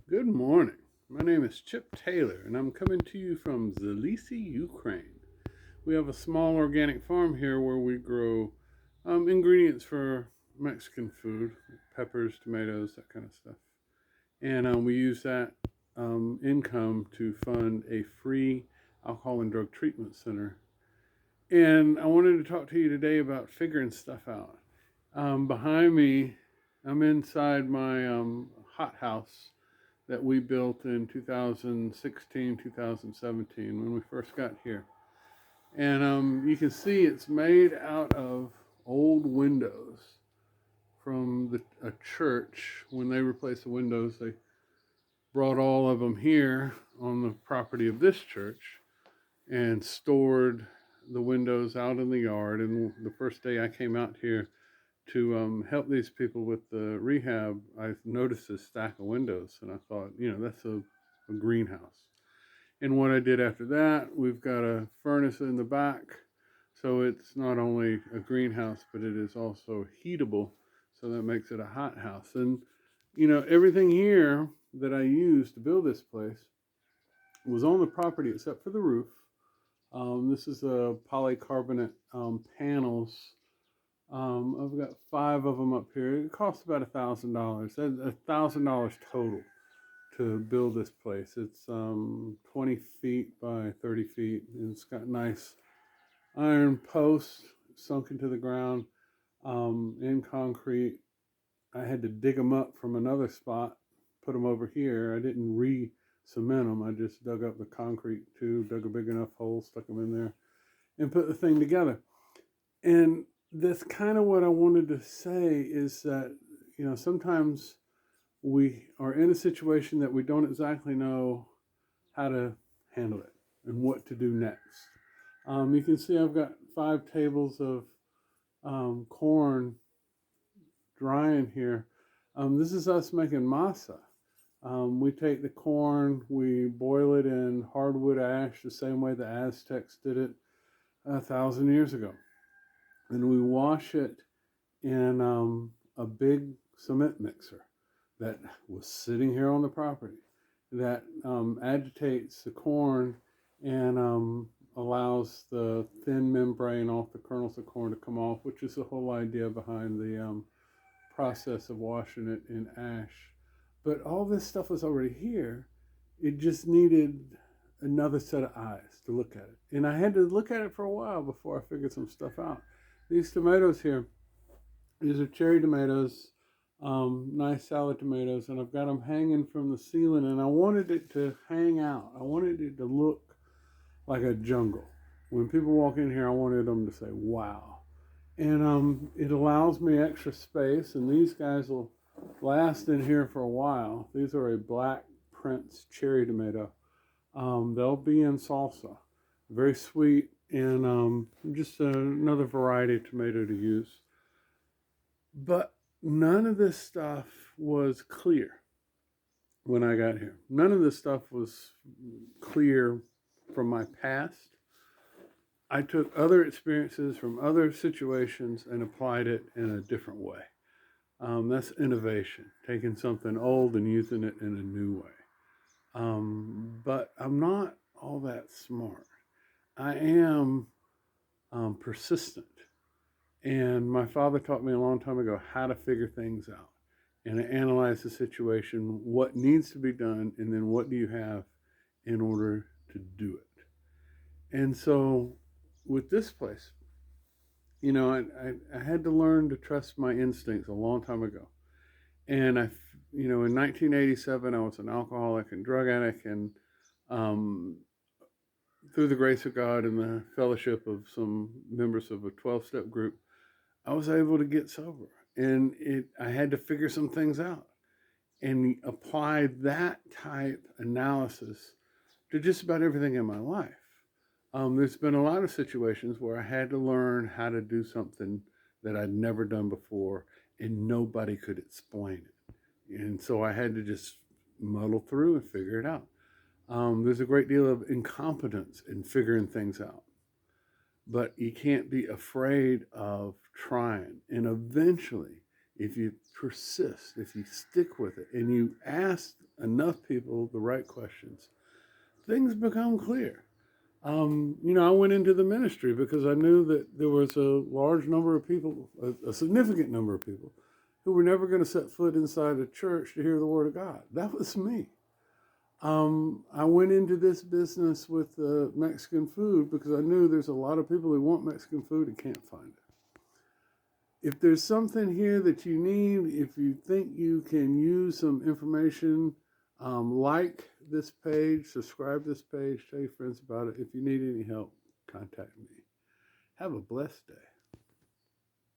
Good morning. My name is Chip Taylor, and I'm coming to you from Zalisi, Ukraine. We have a small organic farm here where we grow ingredients for Mexican food, peppers, tomatoes, that kind of stuff. And we use that income to fund a free alcohol and drug treatment center. And I wanted to talk to you today about figuring stuff out. Behind me, I'm inside my hothouse that we built in 2016, 2017 when we first got here. And you can see it's made out of old windows from a church. When they replaced the windows, they brought all of them here on the property of this church and stored the windows out in the yard. And the first day I came out here to help these people with the rehab, I noticed this stack of windows, and I thought, that's a greenhouse. And what I did after that, we've got a furnace in the back, so it's not only a greenhouse, but it is also heatable, so that makes it a hot house. And everything here that I used to build this place was on the property except for the roof. This is a polycarbonate panels. I've got 5 of them up here. It costs about $1,000. $1,000 total to build this place. It's 20 feet by 30 feet, and it's got nice iron posts sunk into the ground in concrete. I had to dig them up from another spot, put them over here. I didn't re-cement them. I just dug up the concrete tube, dug a big enough hole, stuck them in there, and put the thing together. And that's kind of what I wanted to say is that, sometimes we are in a situation that we don't exactly know how to handle it and what to do next. You can see I've got 5 tables of corn drying here. This is us making masa. We take the corn, we boil it in hardwood ash the same way the Aztecs did it 1,000 years ago. And we wash it in a big cement mixer that was sitting here on the property that agitates the corn and allows the thin membrane off the kernels of corn to come off, which is the whole idea behind the process of washing it in ash. But all this stuff was already here. It just needed another set of eyes to look at it. And I had to look at it for a while before I figured some stuff out. These tomatoes here, these are cherry tomatoes, nice salad tomatoes, and I've got them hanging from the ceiling, and I wanted it to hang out. I wanted it to look like a jungle. When people walk in here, I wanted them to say, wow. And it allows me extra space, and these guys will last in here for a while. These are a Black Prince cherry tomato. They'll be in salsa. Very sweet, and just another variety of tomato to use. But none of this stuff was clear when I got here. None of this stuff was clear from my past. I took other experiences from other situations and applied it in a different way. That's innovation, taking something old and using it in a new way. But I'm not all that smart. I am persistent. And my father taught me a long time ago how to figure things out and to analyze the situation, what needs to be done, and then what do you have in order to do it. And so with this place, I had to learn to trust my instincts a long time ago. And in 1987, I was an alcoholic and drug addict, and through the grace of God and the fellowship of some members of a 12-step group, I was able to get sober. And I had to figure some things out and apply that type analysis to just about everything in my life. There's been a lot of situations where I had to learn how to do something that I'd never done before, and nobody could explain it. And so I had to just muddle through and figure it out. There's a great deal of incompetence in figuring things out, but you can't be afraid of trying. And eventually, if you persist, if you stick with it, and you ask enough people the right questions, things become clear. I went into the ministry because I knew that there was a large number of people, a significant number of people, who were never going to set foot inside a church to hear the word of God. That was me. I went into this business with Mexican food because I knew there's a lot of people who want Mexican food and can't find it. If there's something here that you need, if you think you can use some information, like this page, subscribe this page, tell your friends about it. If you need any help, contact me. Have a blessed day.